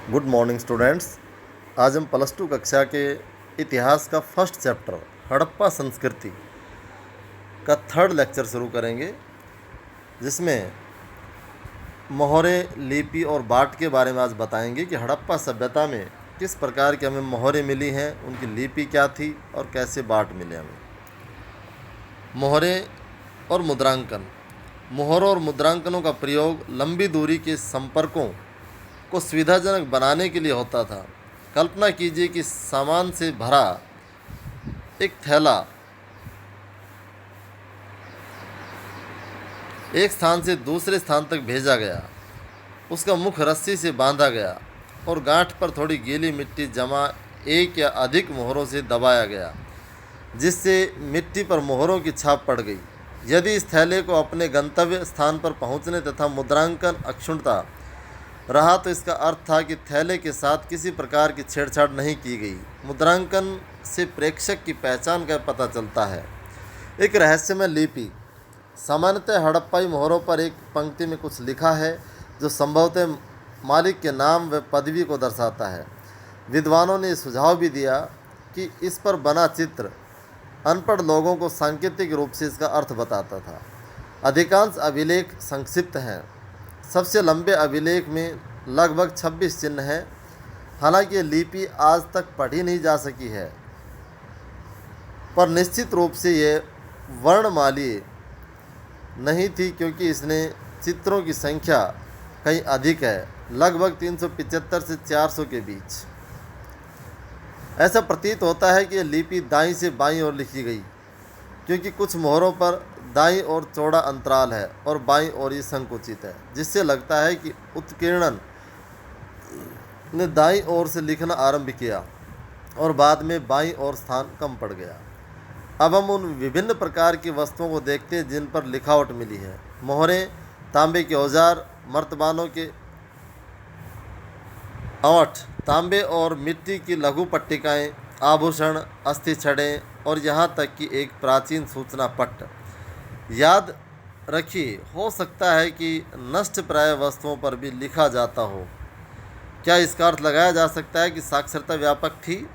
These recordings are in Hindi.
Good morning students. आज हम प्लस टू कक्षा के इतिहास का फर्स्ट चैप्टर हड़प्पा संस्कृति का थर्ड लेक्चर शुरू करेंगे, जिसमें मोहरे, लिपि और बाट के बारे में आज बताएंगे कि हड़प्पा सभ्यता में किस प्रकार की हमें मोहरें मिली हैं, उनकी लिपि क्या थी और कैसे बाट मिले हमें। मोहरे और मुद्रांकन। मोहरों और मुद्रांकनों का प्रयोग लंबी दूरी के संपर्कों को सुविधाजनक बनाने के लिए होता था। कल्पना कीजिए कि सामान से भरा एक थैला एक स्थान से दूसरे स्थान तक भेजा गया, उसका मुख रस्सी से बांधा गया और गांठ पर थोड़ी गीली मिट्टी जमा एक या अधिक मोहरों से दबाया गया, जिससे मिट्टी पर मोहरों की छाप पड़ गई। यदि इस थैले को अपने गंतव्य स्थान पर पहुंचने तथा मुद्रांकन अक्षुण्णता रहा तो इसका अर्थ था कि थैले के साथ किसी प्रकार की छेड़छाड़ नहीं की गई। मुद्रांकन से प्रेक्षक की पहचान का पता चलता है। एक रहस्यमय लिपि। सामान्यतः हड़प्पाई मोहरों पर एक पंक्ति में कुछ लिखा है जो संभवतः मालिक के नाम व पदवी को दर्शाता है। विद्वानों ने सुझाव भी दिया कि इस पर बना चित्र अनपढ़ लोगों को सांकेतिक रूप से इसका अर्थ बताता था। अधिकांश अभिलेख संक्षिप्त हैं। सबसे लंबे अभिलेख में लगभग 26 चिन्ह हैं। हालांकि ये लिपि आज तक पढ़ी नहीं जा सकी है, पर निश्चित रूप से ये वर्णमालीय नहीं थी, क्योंकि इसने चित्रों की संख्या कहीं अधिक है, लगभग 375 से 400 के बीच। ऐसा प्रतीत होता है कि यह लिपि दाईं से बाईं ओर लिखी गई, क्योंकि कुछ मोहरों पर दाईं ओर चौड़ा अंतराल है और बाईं ओर ये संकुचित है, जिससे लगता है कि उत्कीर्णन ने दाईं ओर से लिखना आरंभ किया और बाद में बाईं ओर स्थान कम पड़ गया। अब हम उन विभिन्न प्रकार की वस्तुओं को देखते हैं जिन पर लिखावट मिली है। मोहरें, तांबे के औजार, मर्तबानों के अवठ, तांबे और मिट्टी की लघु पट्टिकाएँ, आभूषण, अस्थि छड़ें और यहाँ तक कि एक प्राचीन सूचना पट्ट। याद रखिए, हो सकता है कि नष्ट प्राय वस्तुओं पर भी लिखा जाता हो। क्या इसका अर्थ लगाया जा सकता है कि साक्षरता व्यापक थी?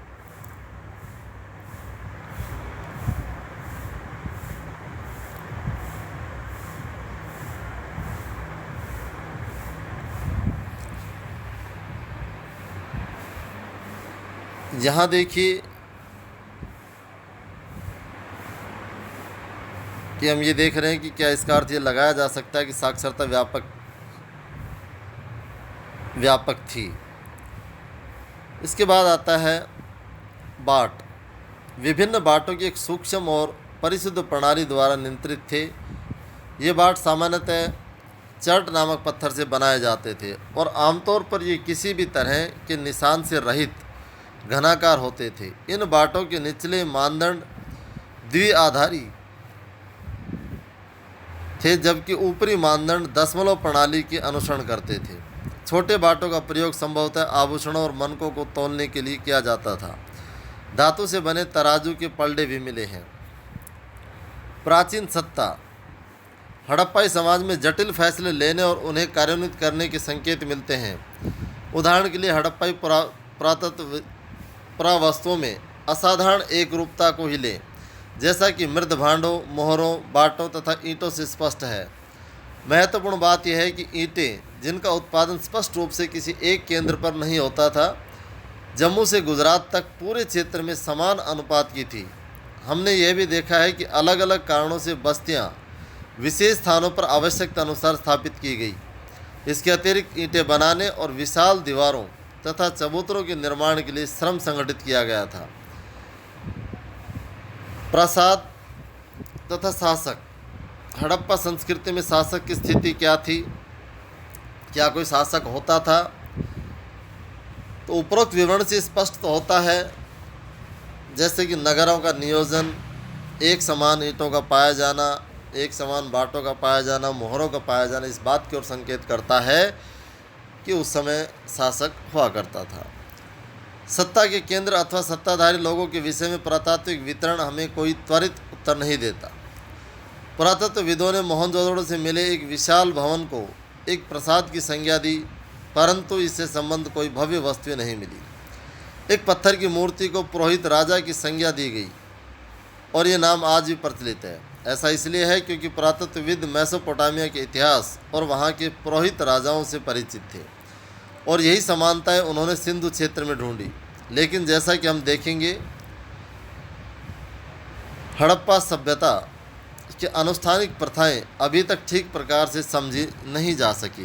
यहाँ देखिए कि हम ये देख रहे हैं कि क्या इसका अर्थ ये लगाया जा सकता है कि साक्षरता व्यापक थी। इसके बाद आता है बाट। विभिन्न बाटों की एक सूक्ष्म और परिशुद्ध प्रणाली द्वारा नियंत्रित थे। ये बाट सामान्यतः चर्ट नामक पत्थर से बनाए जाते थे और आमतौर पर ये किसी भी तरह के निशान से रहित घनाकार होते थे। इन बाटों के निचले मानदंड द्विआधारी थे, जबकि ऊपरी मानदंड दशमलव प्रणाली के अनुसरण करते थे। छोटे बाटों का प्रयोग संभवतः आभूषणों और मनकों को तौलने के लिए किया जाता था। धातु से बने तराजू के पलड़े भी मिले हैं। प्राचीन सत्ता। हड़प्पाई समाज में जटिल फैसले लेने और उन्हें कार्यान्वित करने के संकेत मिलते हैं। उदाहरण के लिए हड़प्पाई पुरावस्तुओं में असाधारण एकरूपता को ही लें, जैसा कि मृद भांडों, मोहरों, बाटों तथा ईंटों से स्पष्ट है। महत्वपूर्ण बात यह है कि ईंटें, जिनका उत्पादन स्पष्ट रूप से किसी एक केंद्र पर नहीं होता था, जम्मू से गुजरात तक पूरे क्षेत्र में समान अनुपात की थी। हमने यह भी देखा है कि अलग अलग कारणों से बस्तियां विशेष स्थानों पर आवश्यकता अनुसार स्थापित की गई। इसके अतिरिक्त ईंटें बनाने और विशाल दीवारों तथा चबूतरों के निर्माण के लिए श्रम संगठित किया गया था। प्रासाद तथा शासक। हड़प्पा संस्कृति में शासक की स्थिति क्या थी? क्या कोई शासक होता था? तो उपरोक्त विवरण से स्पष्ट तो होता है, जैसे कि नगरों का नियोजन, एक समान ईंटों का पाया जाना, एक समान बाटों का पाया जाना, मोहरों का पाया जाना, इस बात की ओर संकेत करता है कि उस समय शासक हुआ करता था। सत्ता के केंद्र अथवा सत्ताधारी लोगों के विषय में पुरातात्विक वितरण हमें कोई त्वरित उत्तर नहीं देता। पुरातत्वविदों ने मोहनजोदड़ो से मिले एक विशाल भवन को एक प्रासाद की संज्ञा दी। परंतु इससे संबंध कोई भव्य वस्तु नहीं मिली। एक पत्थर की मूर्ति को पुरोहित राजा की संज्ञा दी गई और ये नाम आज भी प्रचलित है। ऐसा इसलिए है क्योंकि पुरातत्वविद मेसोपोटामिया के इतिहास और वहाँ के पुरोहित राजाओं से परिचित थे और यही समानताएं उन्होंने सिंधु क्षेत्र में ढूंढी। लेकिन जैसा कि हम देखेंगे, हड़प्पा सभ्यता की आनुष्ठानिक प्रथाएं अभी तक ठीक प्रकार से समझी नहीं जा सकी हैं।